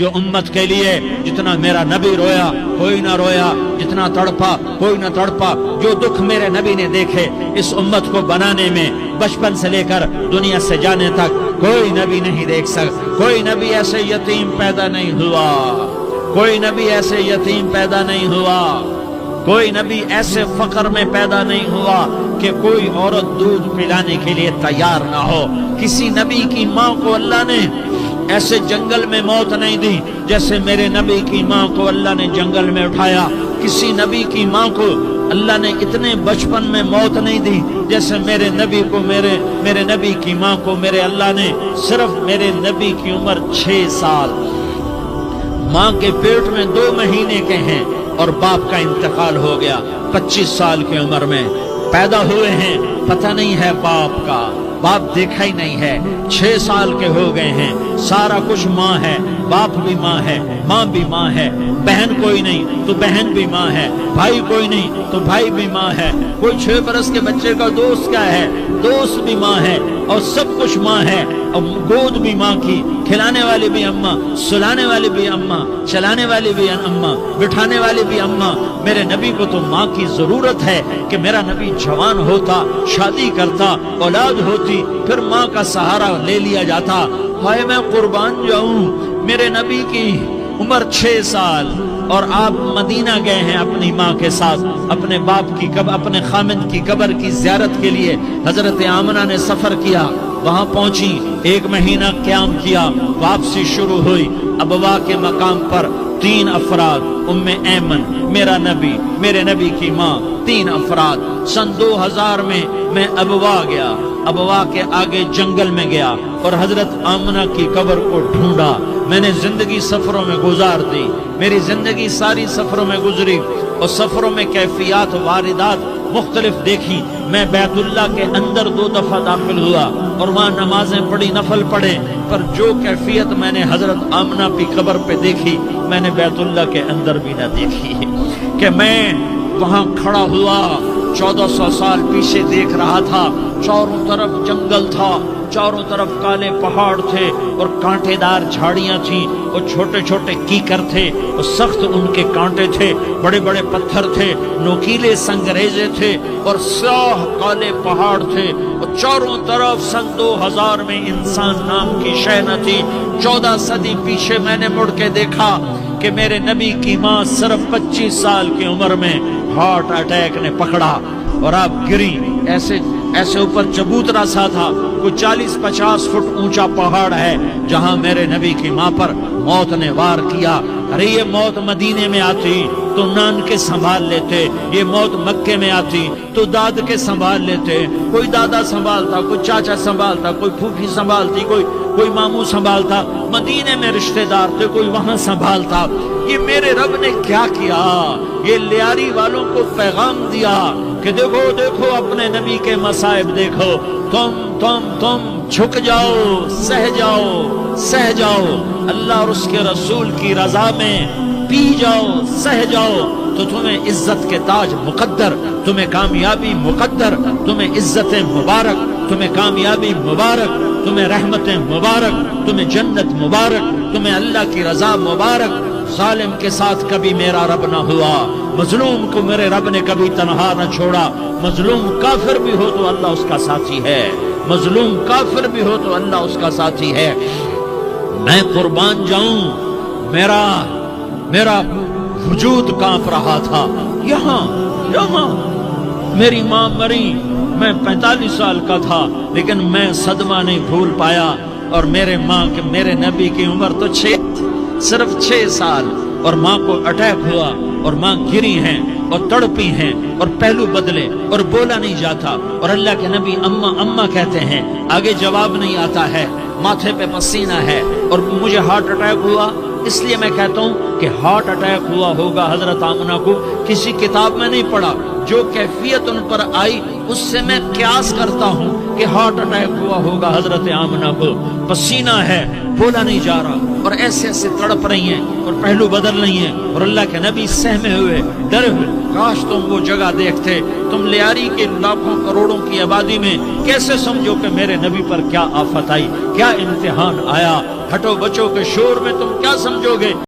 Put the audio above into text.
جو امت کے لیے جتنا میرا نبی رویا کوئی نہ رویا، جتنا تڑپا کوئی نہ تڑپا، جو دکھ میرے نبی نے دیکھے اس امت کو بنانے میں بچپن سے لے کر دنیا سے جانے تک کوئی نبی نہیں دیکھ سکتا۔ کوئی نبی ایسے یتیم پیدا نہیں ہوا، کوئی نبی ایسے یتیم پیدا نہیں ہوا، کوئی نبی ایسے فقر میں پیدا نہیں ہوا کہ کوئی عورت دودھ پلانے کے لیے تیار نہ ہو۔ کسی نبی کی ماں کو اللہ نے ایسے جنگل میں موت نہیں دی جیسے میرے نبی کی ماں کو اللہ نے جنگل میں اٹھایا۔ کسی نبی کی ماں کو اللہ نے اتنے بچپن میں موت نہیں دی جیسے میرے نبی کو میرے نبی کی ماں کو میرے اللہ نے صرف میرے نبی کی عمر 6 سال، ماں کے پیٹ میں 2 مہینے کے ہیں اور باپ کا انتقال ہو گیا 25 سال کی عمر میں پیدا ہوئے ہیں، پتہ نہیں ہے باپ کا، باپ دیکھا ہی نہیں ہے، 6 سال کے ہو گئے ہیں، سارا کچھ ماں ہے، باپ بھی ماں ہے، ماں بھی ماں ہے، بہن کوئی نہیں تو بہن بھی ماں ہے، بھائی کوئی نہیں تو بھائی بھی ماں ہے، کوئی 6 برس کے بچے کا دوست کیا ہے، دوست بھی ماں ہے، اور سب کچھ ماں ہے، اور گود بھی ماں کی، کھلانے والی بھی اماں، سلانے والی بھی اماں، چلانے والی بھی اماں، بٹھانے والی بھی اماں۔ میرے نبی کو تو ماں کی ضرورت ہے کہ میرا نبی جوان ہوتا، شادی کرتا، اولاد ہوتی، پھر ماں کا سہارا لے لیا جاتا۔ ہائے میں قربان جاؤں، میرے نبی کی عمر 6 سال اور آپ مدینہ گئے ہیں اپنی ماں کے ساتھ، اپنے باپ کی اپنے خامند کی قبر کی زیارت کے لیے حضرت آمنہ نے سفر کیا، وہاں پہنچی، 1 مہینہ قیام کیا، واپسی شروع ہوئی۔ ابوا کے مقام پر 3 افراد، ام ایمن، میرا نبی، میرے نبی کی ماں، 3 افراد۔ سن 2000 میں ابوا گیا، ابوا کے آگے جنگل میں گیا اور حضرت آمنہ کی قبر کو ڈھونڈا۔ میں نے زندگی سفروں میں گزار دی، میری زندگی ساری سفروں میں گزری، اور سفروں میں کیفیات واردات مختلف دیکھی۔ میں بیت اللہ کے اندر 2 دفعہ داخل ہوا اور وہاں نمازیں پڑھی، نفل پڑھے، پر جو کیفیت میں نے حضرت آمنہ کی قبر پہ دیکھی میں نے بیت اللہ کے اندر بھی نہ دیکھی۔ کہ میں وہاں کھڑا ہوا، 1400 سال پیچھے دیکھ رہا تھا، چاروں طرف جنگل تھا، چاروں طرف کالے پہاڑ تھے اور کانٹے دار جھاڑیاں تھیں اور چھوٹے چھوٹے کیکر تھے اور سخت ان کے کانٹے تھے، بڑے بڑے پتھر تھے، نوکیلے سنگریزے تھے اور سیاہ کالے پہاڑ تھے، اور چاروں طرف سن 2000 میں انسان نام کی شے نہ تھی۔ 14 صدی پیچھے میں نے مڑ کے دیکھا کہ میرے نبی کی ماں صرف 25 سال کی عمر میں ہارٹ اٹیک نے پکڑا اور آپ گری۔ ایسے اوپر چبوترا سا تھا، کوئی 40-50 فٹ اونچا پہاڑ ہے جہاں میرے نبی کی ماں پر موت نے وار کیا۔ ارے یہ موت مدینے میں آتی تو نان کے سنبھال لیتے، یہ موت مکے میں آتی تو داد کے سنبھال لیتے، کوئی دادا سنبھالتا، کوئی چاچا سنبھالتا، کوئی پھوپھی سنبھالتی، کوئی ماموں سنبھالتا، مدینے میں رشتہ دار تھے، کوئی وہاں سنبھالتا۔ یہ میرے رب نے کیا کیا؟ یہ لیاری والوں کو پیغام دیا کہ دیکھو دیکھو اپنے نبی کے مصائب دیکھو، تم جھک جاؤ، سہ جاؤ، اللہ اور اس کے رسول کی رضا میں پی جاؤ، سہ جاؤ، تو تمہیں عزت کے تاج مقدر، تمہیں کامیابی مقدر، تمہیں عزتیں مبارک، تمہیں کامیابی مبارک، تمہیں رحمتیں مبارک، تمہیں جنت مبارک، تمہیں اللہ کی رضا مبارک۔ ظالم کے ساتھ کبھی میرا رب نہ ہوا، مظلوم کو میرے رب نے کبھی تنہا نہ چھوڑا۔ مظلوم کافر بھی ہو تو اللہ اس کا ساتھی ہے، مظلوم کافر بھی ہو تو اللہ اس کا ساتھی ہے۔ میں قربان جاؤں، میرا وجود کانپ رہا تھا۔ یہاں میری ماں مری، میں 45 سال کا تھا، لیکن میں صدمہ نہیں بھول پایا، اور میرے نبی کی عمر تو صرف 6 سال، اور ماں کو اٹیک ہوا اور ماں گری ہیں اور تڑپی ہیں اور پہلو بدلے اور بولا نہیں جاتا، اور اللہ کے نبی اماں اماں کہتے ہیں، آگے جواب نہیں آتا ہے، ماتھے پہ پسینہ ہے، اور مجھے ہارٹ اٹیک ہوا۔ اس لیے میں کہتا ہوں کہ ہارٹ اٹیک ہوا ہوگا حضرت آمنہ کو، کسی کتاب میں نہیں پڑھا، جو کیفیت ان پر آئی اس سے میں قیاس کرتا ہوں کہ ہارٹ اٹیک ہوا ہوگا حضرت آمنہ کو، پسینہ ہے، بولا نہیں جا رہا، اور ایسے ایسے تڑپ رہی ہیں اور پہلو بدل رہی ہیں، اور اللہ کے نبی سہمے ہوئے، ڈرے ہوئے۔ کاش تم وہ جگہ دیکھتے، تم لیاری کے لاکھوں کروڑوں کی آبادی میں کیسے سمجھو کہ میرے نبی پر کیا آفت آئی، کیا امتحان آیا۔ ہٹو بچوں کے شور میں تم کیا سمجھو گے؟